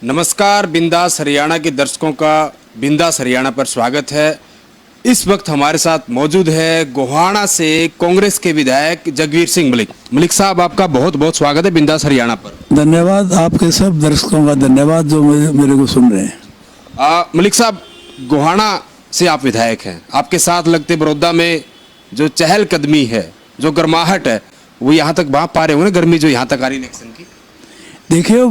नमस्कार, बिंदास हरियाणा के दर्शकों का बिंदास हरियाणा पर स्वागत है। इस वक्त हमारे साथ मौजूद है गोहाना से कांग्रेस के विधायक जगवीर सिंह मलिक। मलिक साहब, आपका बहुत बहुत स्वागत है बिंदास हरियाणा पर। धन्यवाद, आपके सब दर्शकों का धन्यवाद जो मेरे को सुन रहे हैं। मलिक साहब, गोहाना से आप विधायक हैं, आपके साथ लगते बड़ौदा में जो चहलकदमी है, जो गर्माहट है, वो यहाँ तक भाप पा रहे होंगे, गर्मी जो यहाँ तक आ रही इलेक्शन की। देखिए,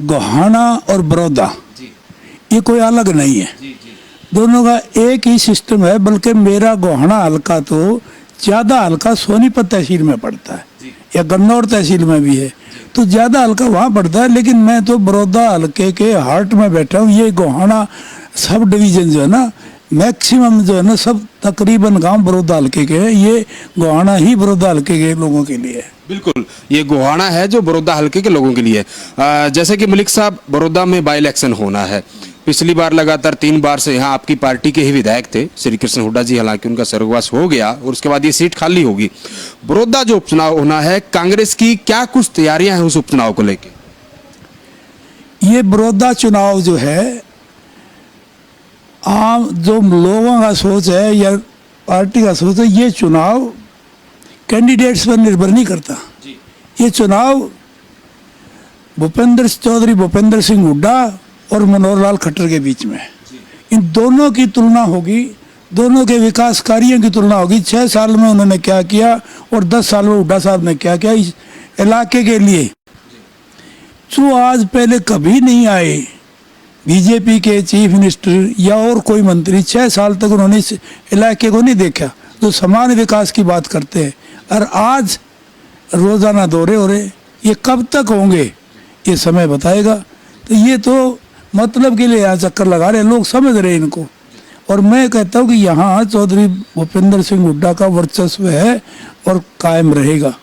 गोहाना और बड़ौदा ये कोई अलग नहीं है, दोनों का एक ही सिस्टम है। बल्कि मेरा गोहाना हल्का तो ज़्यादा हल्का सोनीपत तहसील में पड़ता है या गन्नौर तहसील में भी है, तो ज़्यादा हल्का वहाँ पड़ता है। लेकिन मैं तो बड़ौदा हल्के के हार्ट में बैठा हूँ। ये गोहाना सब डिवीज़न जो है ना, मैक्सिमम जो है ना, सब तकरीबन गांव बड़ौदा हल्के के हैं। ये गोहाना ही बड़ौदा हल्के के लोगों के लिए है। बिल्कुल, ये गोहाना है जो बड़ौदा हल्के के लोगों के लिए। जैसे कि मलिक साहब, बड़ौदा में बाई इलेक्शन होना है। पिछली बार लगातार 3 बार से यहाँ आपकी पार्टी के ही विधायक थे श्री कृष्ण हुड्डा जी, हालांकि उनका स्वर्गवास हो गया और उसके बाद ये सीट खाली होगी। बड़ौदा जो उपचुनाव होना है, कांग्रेस की क्या कुछ तैयारियां हैं उस उपचुनाव को लेकर? ये बड़ौदा चुनाव जो है, आम जो लोगों का सोच है या पार्टी का सोच है, ये चुनाव कैंडिडेट्स पर निर्भर नहीं करता। ये चुनाव चौधरी भूपेंद्र सिंह हुड्डा और मनोहर लाल खट्टर के बीच में है। इन दोनों की तुलना होगी, दोनों के विकास कार्यों की तुलना होगी। 6 साल में उन्होंने क्या किया और 10 साल में हुड्डा साहब ने क्या किया इस इलाके के लिए, जो आज पहले कभी नहीं आए। बीजेपी के चीफ मिनिस्टर या और कोई मंत्री 6 साल तक उन्होंने इस इलाके को नहीं देखा, जो समान विकास की बात करते हैं। और आज रोज़ाना दौरे हो रहे, ये कब तक होंगे ये समय बताएगा। तो ये तो मतलब के लिए यहाँ चक्कर लगा रहे, लोग समझ रहे हैं इनको। और मैं कहता हूँ कि यहाँ चौधरी भूपेंद्र सिंह हुड्डा का वर्चस्व है और कायम रहेगा।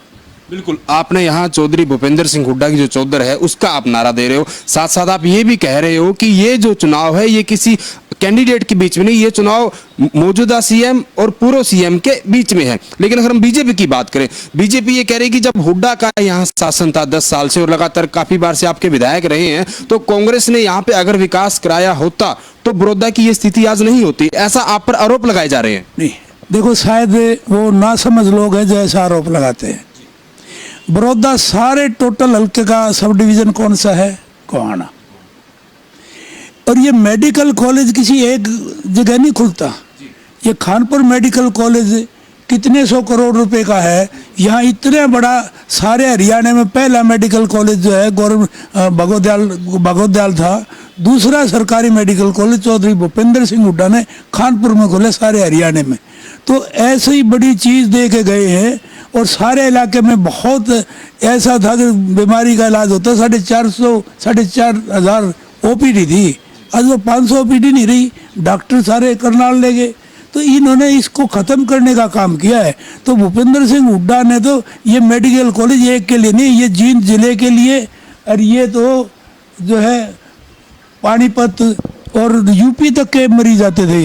बिल्कुल, आपने यहाँ चौधरी भूपेंद्र सिंह हुड्डा की जो चौधर है उसका आप नारा दे रहे हो, साथ साथ आप ये भी कह रहे हो कि ये जो चुनाव है ये किसी कैंडिडेट के बीच में नहीं, ये चुनाव मौजूदा सीएम और पूर्व सीएम के बीच में है। लेकिन अगर हम बीजेपी की बात करें, बीजेपी ये कह रही है कि जब हुड्डा का यहाँ शासन था 10 साल से और लगातार काफी बार से आपके विधायक रहे हैं, तो कांग्रेस ने यहाँ पे अगर विकास कराया होता तो बड़ौदा की ये स्थिति आज नहीं होती। ऐसा आप पर आरोप लगाए जा रहे हैं। नहीं, देखो, शायद वो ना समझ लोग हैं जो ऐसा आरोप लगाते हैं। बड़ौदा सारे टोटल हल्के का सब डिवीजन कौन सा है? गोहाना। और ये मेडिकल कॉलेज किसी एक जगह नहीं खुलता। ये खानपुर मेडिकल कॉलेज कितने 100 करोड़ रुपए का है। यहाँ इतने बड़ा सारे हरियाणा में पहला मेडिकल कॉलेज जो है गवर्नमेंट भगोदयाल था। दूसरा सरकारी मेडिकल कॉलेज चौधरी भूपेंद्र सिंह हुड्डा ने खानपुर में खोले सारे हरियाणा में। तो ऐसे ही बड़ी चीज़ दे के गए हैं। और सारे इलाके में बहुत ऐसा था कि बीमारी का इलाज होता, 4,500-4,500 OPD थी, आज वो 500 OPD नहीं रही। डॉक्टर सारे करनाल ले गए। तो इन्होंने इसको ख़त्म करने का काम किया है। तो भूपेंद्र सिंह हुड्डा ने तो ये मेडिकल कॉलेज एक के लिए नहीं, ये जींद जिले के लिए, और ये तो जो है पानीपत और यूपी तक के मरीज आते थे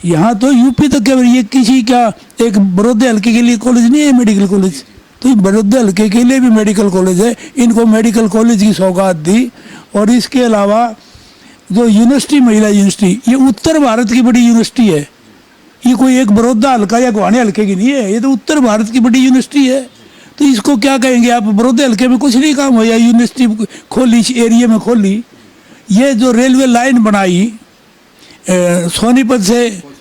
यहाँ तो यूपी तक के। ये किसी क्या एक बड़ौदा हल्के के लिए कॉलेज नहीं है मेडिकल कॉलेज, तो बड़ौदा हल्के के लिए भी मेडिकल कॉलेज है। इनको मेडिकल कॉलेज की सौगात दी। और इसके अलावा जो यूनिवर्सिटी, महिला यूनिवर्सिटी, ये उत्तर भारत की बड़ी यूनिवर्सिटी है। ये कोई एक बड़ौदा हल्का या गोहाना हल्के की नहीं है, ये तो उत्तर भारत की बड़ी यूनिवर्सिटी है। तो इसको क्या कहेंगे आप? बड़ौदा हल्के में कुछ नहीं काम हो, या यूनिवर्सिटी खोली इस एरिया में खोली। ये जो रेलवे लाइन बनाई सोनीपत से,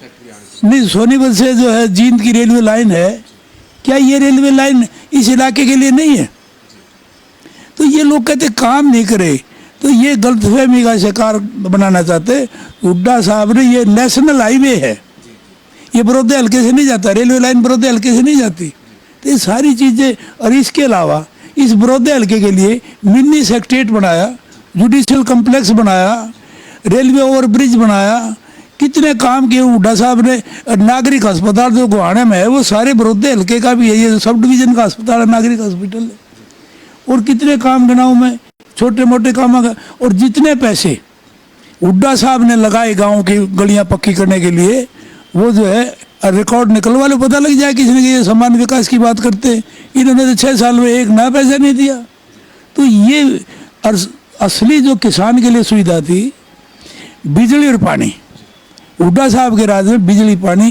नहीं, सोनीपत से जो है जींद की रेलवे लाइन है, क्या ये रेलवे लाइन इस इलाके के लिए नहीं है? तो ये लोग कहते काम नहीं करे, तो ये गलतफहमी का शिकार बनाना चाहते। हुड्डा साहब ने, ये नेशनल हाईवे है, ये बड़ौदा हल्के से नहीं जाता, रेलवे लाइन बड़ौदा हल्के से नहीं जाती। तो ये सारी चीज़ें। और इसके अलावा इस बड़ौदा हल्के के लिए मिनी सेक्रेटेरिएट बनाया, जुडिशियल कम्प्लेक्स बनाया, रेलवे ओवर ब्रिज बनाया, कितने काम किए हुड्डा साहब ने। नागरिक अस्पताल जो गोहाना में है वो सारे बड़ौदा हल्के का भी है, ये सब डिवीजन का अस्पताल है, नागरिक हॉस्पिटल है। और कितने काम गिनाऊं मैं, छोटे मोटे काम। और जितने पैसे हुड्डा साहब ने लगाए गाँव की गलियाँ पक्की करने के लिए, वो जो है रिकॉर्ड निकलवा लो, पता लग जाए किसी ने कि ये समान विकास की बात करते हैं। इन्होंने तो 6 साल में एक नया पैसा नहीं दिया। तो ये असली जो किसान के लिए सुविधा थी, बिजली और पानी, हुड्डा साहब के राज में बिजली पानी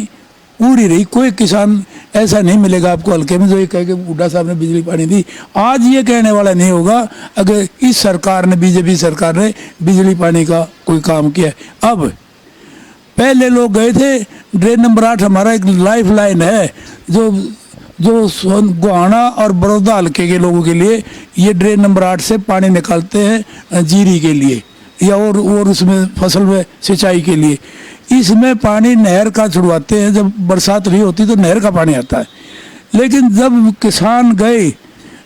पूरी रही। कोई किसान ऐसा नहीं मिलेगा आपको हल्के में जो ये कहे कि हुड्डा साहब ने बिजली पानी दी। आज ये कहने वाला नहीं होगा अगर इस सरकार ने, बीजेपी सरकार ने बिजली पानी का कोई काम किया। अब पहले लोग गए थे, ड्रेन नंबर 8 हमारा एक लाइफ लाइन है, जो गोहाना और बड़ौदा हल्के के लोगों के लिए ये ड्रेन नंबर 8 से पानी निकालते हैं जीरी के लिए या और उसमें फसल में सिंचाई के लिए। इसमें पानी नहर का छुड़वाते हैं, जब बरसात नहीं होती तो नहर का पानी आता है। लेकिन जब किसान गए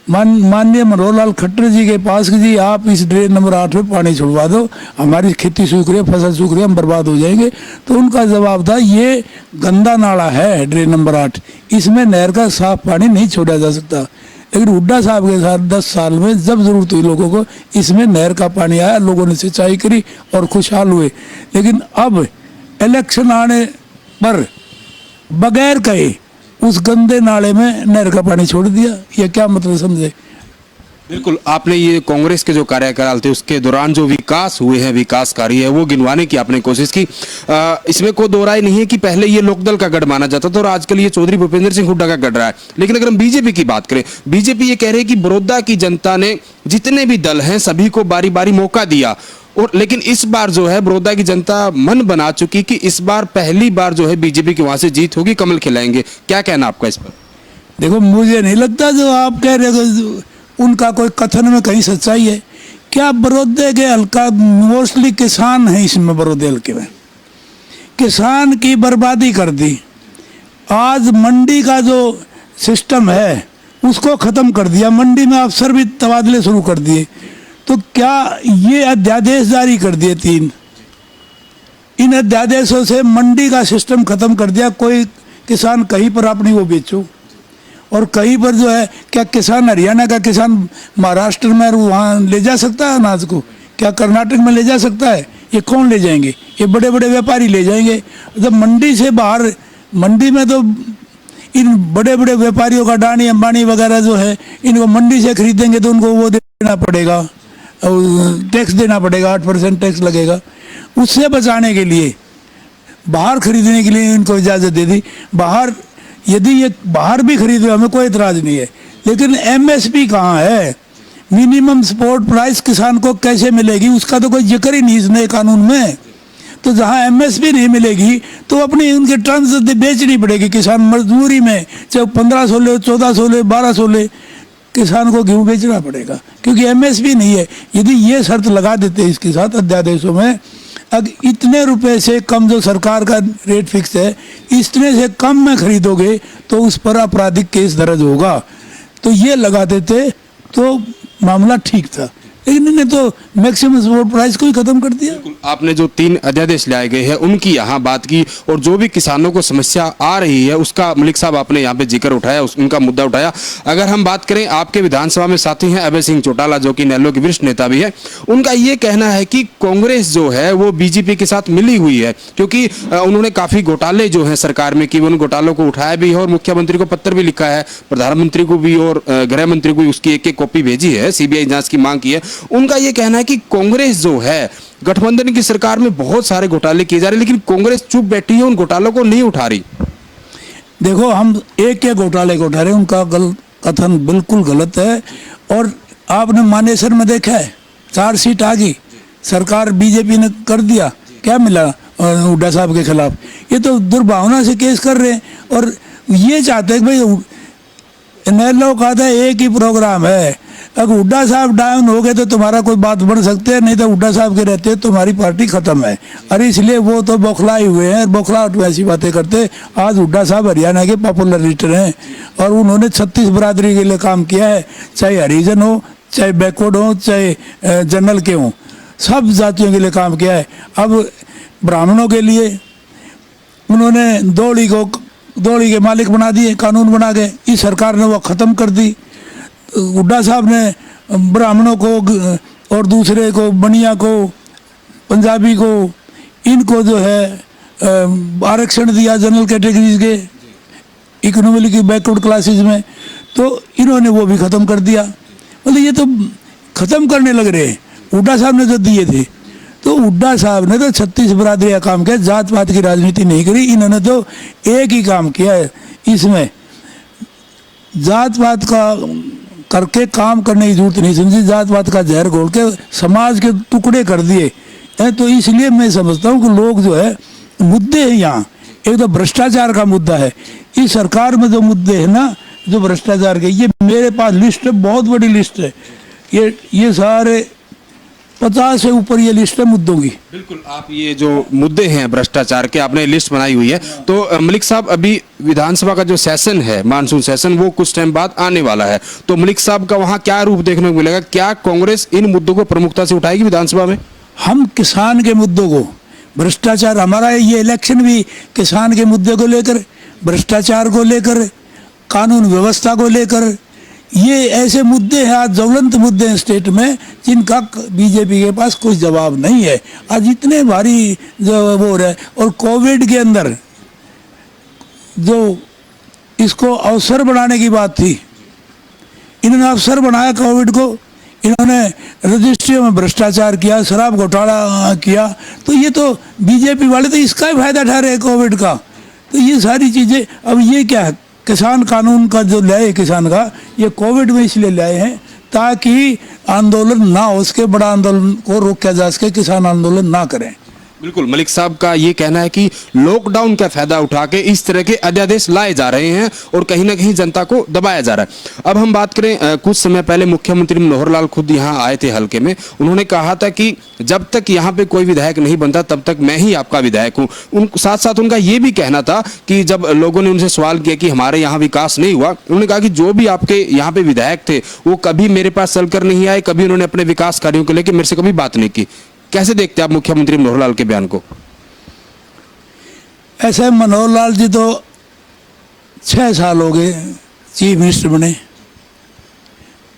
माननीय मनोहर लाल खट्टर जी के पास कि जी आप इस ड्रेन नंबर 8 में पानी छुड़वा दो, हमारी खेती सूख रही है, फसल सूख रही है, हम बर्बाद हो जाएंगे, तो उनका जवाब था ये गंदा नाला है ड्रेन नंबर 8, इसमें नहर का साफ पानी नहीं छोड़ा जा सकता। लेकिन हुड्डा साहब के साथ 10 साल में जब जरूरत हुई लोगों को, इसमें नहर का पानी आया, लोगों ने सिंचाई करी और खुशहाल हुए। लेकिन अब इलेक्शन आने पर बगैर कहे उस गंदे नाले में नहर का पानी छोड़ दिया। ये क्या मतलब समझे? बिल्कुल, आपने ये कांग्रेस के जो कार्यकाल थे उसके दौरान जो विकास हुए हैं, विकास कार्य है, वो गिनवाने की आपने कोशिश की। इसमें कोई दो राय नहीं है कि पहले ये लोकदल का गढ़ माना जाता था और आजकल ये चौधरी भूपेंद्र सिंह हुड्डा का गढ़ रहा है। लेकिन अगर हम बीजेपी की बात करें, बीजेपी ये कह रही है कि बड़ौदा की जनता ने जितने भी दल हैं सभी को बारी बारी मौका दिया, और लेकिन इस बार जो है बड़ौदा की जनता मन बना चुकी कि इस बार पहली बार जो है बीजेपी की वहां से जीत होगी, कमल खिलाएंगे। क्या कहना आपका इस पर? देखो, मुझे नहीं लगता जो आप कह रहे हो उनका कोई कथन में कहीं सच्चाई है। क्या बड़ौदे के हल्का मोस्टली किसान है, इसमें बड़ौदे हल्के में किसान की बर्बादी कर दी। आज मंडी का जो सिस्टम है उसको खत्म कर दिया, मंडी में अफसर भी तबादले शुरू कर दिए। तो क्या ये अध्यादेश जारी कर दिए 3, इन अध्यादेशों से मंडी का सिस्टम खत्म कर दिया। कोई किसान कहीं पर अपनी वो बेचो, और कहीं पर जो है, क्या किसान हरियाणा का किसान महाराष्ट्र में वहाँ ले जा सकता है अनाज को? क्या कर्नाटक में ले जा सकता है? ये कौन ले जाएंगे? ये बड़े बड़े व्यापारी ले जाएंगे। जब मंडी से बाहर, मंडी में तो इन बड़े बड़े व्यापारियों का, अडानी अंबानी वगैरह जो है, इनको मंडी से खरीदेंगे तो उनको वो देना पड़ेगा, टैक्स देना पड़ेगा, 8% टैक्स लगेगा। उससे बचाने के लिए बाहर खरीदने के लिए इनको इजाज़त दे दी। बाहर यदि ये बाहर भी खरीदे हमें कोई एतराज़ नहीं है, लेकिन MSP कहाँ है? मिनिमम सपोर्ट प्राइस किसान को कैसे मिलेगी? उसका तो कोई जिक्र ही नहीं इस नए कानून में। तो जहाँ MSP नहीं मिलेगी तो अपनी उनके टर्म्स बेचनी पड़ेगी किसान मजदूरी में, चाहे 1500 ले, 1400 ले, 1200 ले, किसान को गेहूँ बेचना पड़ेगा क्योंकि MSP नहीं है। यदि ये शर्त लगा देते इसके साथ अध्यादेशों में, अब इतने रुपए से कम जो सरकार का रेट फिक्स है, इतने से कम में खरीदोगे तो उस पर आपराधिक केस दर्ज होगा। तो ये लगा देते तो मामला ठीक था, लेकिन इन्हें तो मैक्सिमम सपोर्ट प्राइस को ही खत्म कर दिया। आपने जो 3 अध्यादेश लाए गए हैं उनकी यहाँ बात की, और जो भी किसानों को समस्या आ रही है उसका मलिक साहब आपने यहाँ पे जिक्र उठाया, उनका मुद्दा उठाया। अगर हम बात करें, आपके विधानसभा में साथी हैं अभय सिंह चौटाला जो कि नेल्लो के वरिष्ठ नेता भी है, उनका ये कहना है कि कांग्रेस जो है वो बीजेपी के साथ मिली हुई है, क्योंकि उन्होंने काफी घोटाले जो है सरकार में किए, उन घोटालों को उठाया भी है और मुख्यमंत्री को पत्र भी लिखा है, प्रधानमंत्री को भी और गृह मंत्री को भी उसकी एक कॉपी भेजी है, CBI जांच की मांग की है। उनका ये कहना है कि कांग्रेस जो है गठबंधन की सरकार में बहुत सारे घोटाले किए जा रहे हैं, लेकिन कांग्रेस चुप बैठी है, उन घोटालों को नहीं उठा रही। देखो, हम एक घोटाले को उठा रहे हैं, उनका कथन बिल्कुल गलत है। और आपने मानेसर में देखा है, 4 सीट आ गई, सरकार बीजेपी ने कर दिया, क्या मिला हुड्डा साहब के खिलाफ? ये तो दुर्भावना से केस कर रहे हैं और ये चाहते हैं कि भाई नेल्लो का था एक ही प्रोग्राम है, अगर हुड्डा साहब डाउन हो गए तो तुम्हारा कोई बात बढ़ सकते हैं, नहीं तो हुड्डा साहब के रहते तुम्हारी पार्टी खत्म है। अरे इसलिए वो तो बौखलाए हुए हैं, बौखलाहट में ऐसी बातें करते। आज हुड्डा साहब हरियाणा के पॉपुलर लीडर हैं और उन्होंने 36 बरादरी के लिए काम किया है, चाहे हरिजन हो, चाहे बैकवर्ड हो, चाहे जनरल के हों, सब जातियों के लिए काम किया है। अब ब्राह्मणों के लिए उन्होंने दौड़ी के मालिक बना दिए, कानून बना के, इस सरकार ने वो ख़त्म कर दी। हुड्डा साहब ने ब्राह्मणों को और दूसरे को, बनिया को, पंजाबी को, इनको जो है आरक्षण दिया जनरल कैटेगरीज के, इकोनॉमिकली बैकवर्ड क्लासेस में, तो इन्होंने वो भी ख़त्म कर दिया। मतलब ये तो ख़त्म करने लग रहे हैं। हुड्डा साहब ने जो दिए थे, तो हुड्डा साहब ने तो 36 बरादरी का काम किया, जात पात की राजनीति नहीं करी। इन्होंने तो एक ही काम किया है, इसमें जात पात का करके काम करने की जरूरत नहीं समझी, जात पात का जहर घोल के समाज के टुकड़े कर दिए हैं। तो इसलिए मैं समझता हूँ कि लोग जो है मुद्दे हैं यहाँ, एक तो भ्रष्टाचार का मुद्दा है। इस सरकार में जो मुद्दे हैं ना, जो भ्रष्टाचार के, ये मेरे पास लिस्ट है, बहुत बड़ी लिस्ट है, ये सारे 50 से ऊपर ये लिस्ट है मुद्दों की। बिल्कुल, आप ये जो मुद्दे हैं भ्रष्टाचार के, आपने लिस्ट बनाई हुई है। तो मलिक साहब, अभी विधानसभा का जो सेशन है, मानसून सेशन, वो कुछ टाइम बाद आने वाला है, तो मलिक साहब का वहाँ क्या रूप देखने को मिलेगा? क्या कांग्रेस इन मुद्दों को प्रमुखता से उठाएगी विधानसभा में? हम किसान के मुद्दों को, भ्रष्टाचार, हमारा ये इलेक्शन भी किसान के मुद्दे को लेकर, भ्रष्टाचार को लेकर, कानून व्यवस्था को लेकर, ये ऐसे मुद्दे हैं, आज ज्वलंत मुद्दे हैं स्टेट में, जिनका बीजेपी के पास कोई जवाब नहीं है। आज इतने भारी जो वो हो रहा है, और कोविड के अंदर जो इसको अवसर बनाने की बात थी, इन्होंने अवसर बनाया कोविड को, इन्होंने रजिस्ट्रियों में भ्रष्टाचार किया, शराब घोटाला किया, तो ये तो बीजेपी वाले तो इसका ही फायदा उठा रहे हैं कोविड का। तो ये सारी चीज़ें, अब ये क्या है, किसान कानून का जो लाए किसान का, ये कोविड में इसलिए लाए हैं ताकि आंदोलन ना हो सके, बड़ा आंदोलन को रोका जा सके, किसान आंदोलन ना करें। बिल्कुल, मलिक साहब का ये कहना है कि लॉकडाउन का फायदा उठा के इस तरह के अध्यादेश लाए जा रहे हैं और कहीं ना कहीं जनता को दबाया जा रहा है। अब हम बात करें, कुछ समय पहले मुख्यमंत्री मनोहर लाल खुद यहाँ आए थे हल्के में, उन्होंने कहा था कि जब तक यहाँ पे कोई विधायक नहीं बनता तब तक मैं ही आपका विधायक हूँ। साथ साथ उनका ये भी कहना था कि जब लोगों ने उनसे सवाल किया कि हमारे यहाँ विकास नहीं हुआ, उन्होंने कहा कि जो भी आपके यहाँ पे विधायक थे वो कभी मेरे पास चलकर नहीं आए, कभी उन्होंने अपने विकास कार्यों को लेकर मेरे से कभी बात नहीं की। कैसे देखते हैं आप मुख्यमंत्री मनोहर लाल के बयान को? ऐसे मनोहर लाल जी तो 6 साल हो गए चीफ मिनिस्टर बने,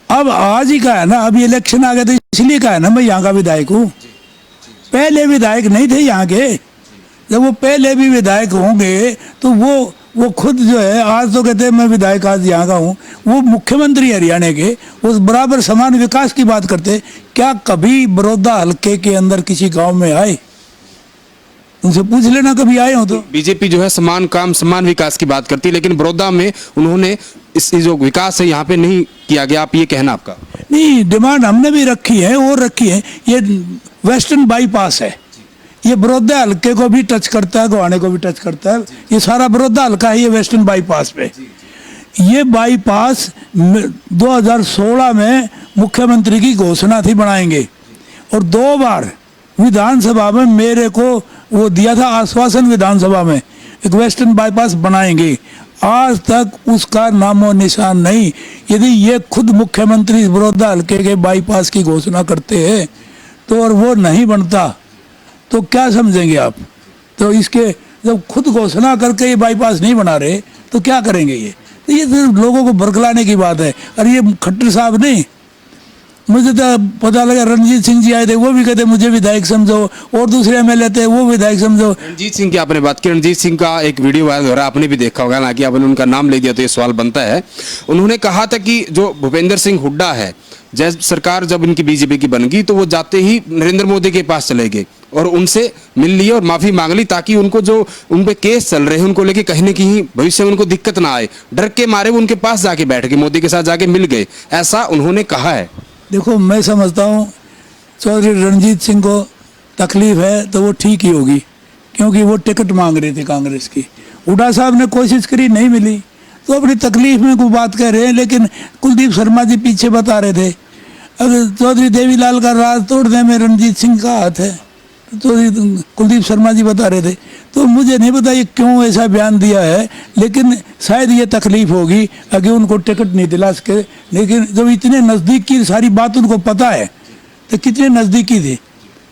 अब आज ही का है ना, अभी इलेक्शन आ गया तो इसलिए कहा है ना मैं यहाँ का विधायक हूँ। पहले विधायक नहीं थे यहाँ के, जब वो पहले भी विधायक होंगे तो वो खुद जो है, आज तो कहते हैं मैं विधायक आज यहाँ का हूँ, वो मुख्यमंत्री हरियाणा के, उस बराबर समान विकास की बात करते। क्या कभी बड़ौदा हल्के के अंदर किसी गांव में आए? उनसे पूछ लेना कभी आए हो तो। बीजेपी जो है समान काम समान विकास की बात करती है, लेकिन बड़ौदा में उन्होंने इस जो विकास है यहाँ पे नहीं किया गया, आप ये कहना आपका? नहीं, डिमांड हमने भी रखी है और रखी है। ये वेस्टर्न बाईपास है, ये बड़ौदा हल्के को भी टच करता है, गोहाने को भी टच करता है, ये सारा बड़ौदा हल्का है ये वेस्टर्न बाईपास पे। ये बाईपास 2016 में मुख्यमंत्री की घोषणा थी बनाएंगे, और 2 बार विधानसभा में मेरे को वो दिया था आश्वासन, विधानसभा में एक वेस्टर्न बाईपास बनाएंगे। आज तक उसका नामो निशान नहीं। यदि ये खुद मुख्यमंत्री बड़ौदा हल्के के बाईपास की घोषणा करते हैं तो और वो नहीं बनता तो क्या समझेंगे आप? तो इसके जब खुद घोषणा करके ये बाईपास नहीं बना रहे तो क्या करेंगे ये? तो ये सिर्फ लोगों को भड़कलाने की बात है। और ये खट्टर साहब नहीं, मुझे तो पता लगा रणजीत सिंह जी आए थे, वो भी कहते मुझे विधायक समझो, और दूसरे एमएलए थे वो विधायक समझो। रणजीत सिंह की आपने बात की, रणजीत सिंह का एक वीडियो वायरल हो रहा है, आपने भी देखा होगा ना, कि आपने उनका नाम ले दिया तो ये सवाल बनता है। उन्होंने कहा था कि जो भूपेंद्र सिंह हुड्डा है, जब सरकार जब इनकी बीजेपी की बन गई तो वो जाते ही नरेंद्र मोदी के पास चले गए और उनसे मिल लिए और माफी मांग ली, ताकि उनको जो उन पे केस चल रहे हैं उनको लेके कहीं ना कहीं भविष्य में उनको दिक्कत ना आए। डर के मारे वो उनके पास जाके बैठ गए, मोदी के साथ जाके मिल गए, ऐसा उन्होंने कहा है। देखो, मैं समझता हूँ चौधरी रणजीत सिंह को तकलीफ है तो वो ठीक ही होगी, क्योंकि वो टिकट मांग रहे थे कांग्रेस की। हुड्डा साहब ने कोशिश करी, नहीं मिली, तो अपनी तकलीफ में कोई बात कह रहे हैं। लेकिन कुलदीप शर्मा जी पीछे बता रहे थे अगर चौधरी देवीलाल का राज तोड़ने में रणजीत सिंह का हाथ है, तो कुलदीप शर्मा जी बता रहे थे। तो मुझे नहीं पता ये क्यों ऐसा बयान दिया है, लेकिन शायद ये तकलीफ होगी अगर उनको टिकट नहीं दिला सके। लेकिन जब इतने नज़दीक की सारी बात उनको पता है तो कितने नज़दीकी थे,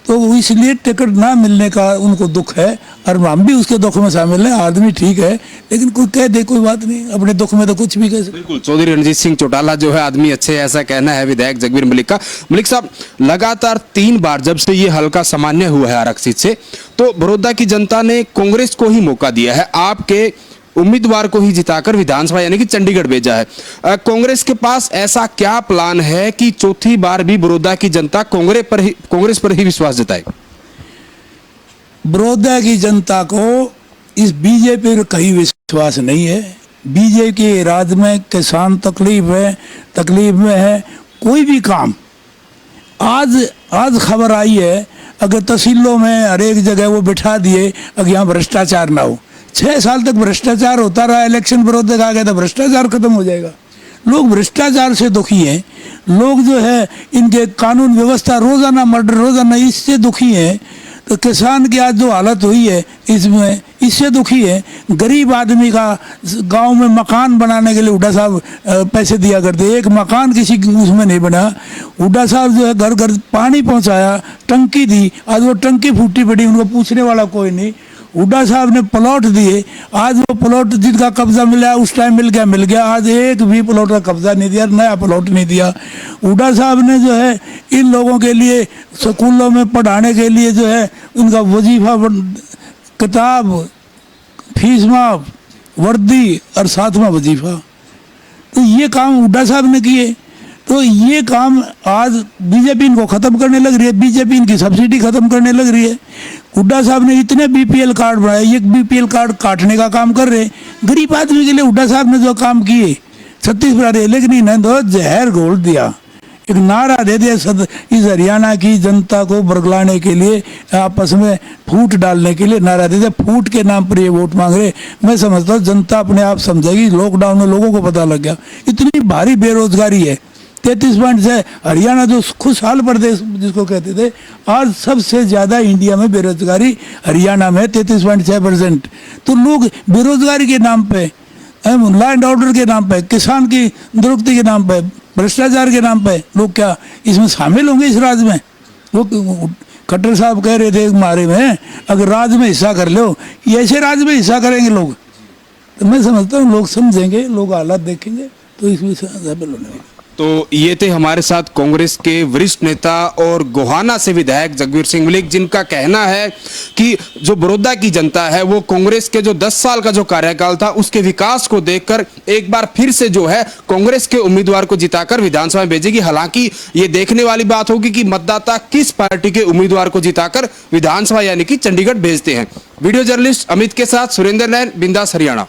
तो इसलिए टिकट ना मिलने का उनको दुख है, और हम भी उसके दुख में शामिल हैं। आदमी ठीक है, लेकिन कोई कह दे कोई बात नहीं, अपने दुख में तो कुछ भी कह सकते। बिल्कुल, चौधरी रणजीत सिंह चौटाला जो है आदमी अच्छे है, ऐसा कहना है विधायक जगबीर मलिक का। मलिक साहब, लगातार 3 बार जब से ये हल्का सामान्य हुआ है आरक्षित से, तो बड़ौदा की जनता ने कांग्रेस को ही मौका दिया है। आपके उम्मीदवार को ही जिताकर विधानसभा यानी कि चंडीगढ़ भेजा है। कांग्रेस के पास ऐसा क्या प्लान है कि चौथी बार भी बड़ौदा की जनता कांग्रेस पर ही विश्वास जताए? बड़ौदा की जनता को इस बीजेपी पर कहीं विश्वास नहीं है। बीजेपी के राज में किसान तकलीफ में है। कोई भी काम आज खबर आई है, अगर तहसीलों में हर एक जगह वो बिठा दिए अगर यहाँ भ्रष्टाचार ना हो। 6 साल तक भ्रष्टाचार होता रहा, इलेक्शन बड़ौदा का आ गया तो भ्रष्टाचार खत्म हो जाएगा। लोग भ्रष्टाचार से दुखी हैं। लोग जो है इनके कानून व्यवस्था, रोजाना मर्डर, रोजाना इससे दुखी हैं। तो किसान की आज जो हालत हुई है इसमें, इससे दुखी है। गरीब आदमी का गांव में मकान बनाने के लिए हुड्डा साहब पैसे दिया करते, एक मकान किसी उसमें नहीं बना। हुड्डा साहब जो है घर घर पानी पहुंचाया, टंकी दी, आज वो टंकी फूटी पड़ी, उनको पूछने वाला कोई नहीं। हुड्डा साहब ने प्लॉट दिए, आज वो प्लॉट जिनका कब्जा मिला उस टाइम मिल गया, आज एक भी प्लॉट का कब्जा नहीं दिया, नया प्लॉट नहीं दिया। हुड्डा साहब ने जो है इन लोगों के लिए स्कूलों में पढ़ाने के लिए जो है उनका वजीफा, किताब, फीस माफ, वर्दी और 7वां वजीफा, तो ये काम हुड्डा साहब ने किए। तो ये काम आज बीजेपी इनको खत्म करने लग रही है, बीजेपी इनकी सब्सिडी खत्म करने लग रही है। हुड्डा साहब ने इतने बीपीएल कार्ड बनाए, एक बीपीएल कार्ड काटने का काम कर रहे हैं। गरीब आदमी के लिए हुड्डा साहब ने जो काम किए 36 बराबर, लेकिन इन्हें तो जहर घोल दिया, एक नारा दे दिया इस हरियाणा की जनता को बरगलाने के लिए, आपस में फूट डालने के लिए नारा दे दिया। फूट के नाम पर ये वोट मांग रहे। मैं समझता हूँ जनता अपने आप समझेगी। लॉकडाउन में लोगों को पता लग गया इतनी भारी बेरोजगारी है। 33.6 हरियाणा जो खुशहाल प्रदेश जिसको कहते थे, आज सबसे ज्यादा इंडिया में बेरोजगारी हरियाणा में 33.6%। तो लोग बेरोजगारी के नाम पे, लॉ एंड ऑर्डर के नाम पे, किसान की दुरुक्ति के नाम पे, भ्रष्टाचार के नाम पे लोग क्या इसमें शामिल होंगे? इस राज में लोग, खट्टर साहब कह रहे थे मारे में, अगर राज में हिस्सा कर लो, ये ऐसे राज में हिस्सा करेंगे लोग, तो मैं समझता हूँ लोग समझेंगे, लोग हालात देखेंगे तो इसमें शामिल होने। तो ये थे हमारे साथ कांग्रेस के वरिष्ठ नेता और गोहाना से विधायक जगवीर सिंह मलिक, जिनका कहना है कि जो बड़ौदा की जनता है वो कांग्रेस के जो 10 साल का जो कार्यकाल था उसके विकास को देखकर एक बार फिर से जो है कांग्रेस के उम्मीदवार को जिताकर विधानसभा में भेजेगी। हालांकि ये देखने वाली बात होगी कि मतदाता किस पार्टी के उम्मीदवार को जिताकर विधानसभा यानी कि चंडीगढ़ भेजते हैं। वीडियो जर्नलिस्ट अमित के साथ सुरेंद्र नैन, बिंदास, हरियाणा।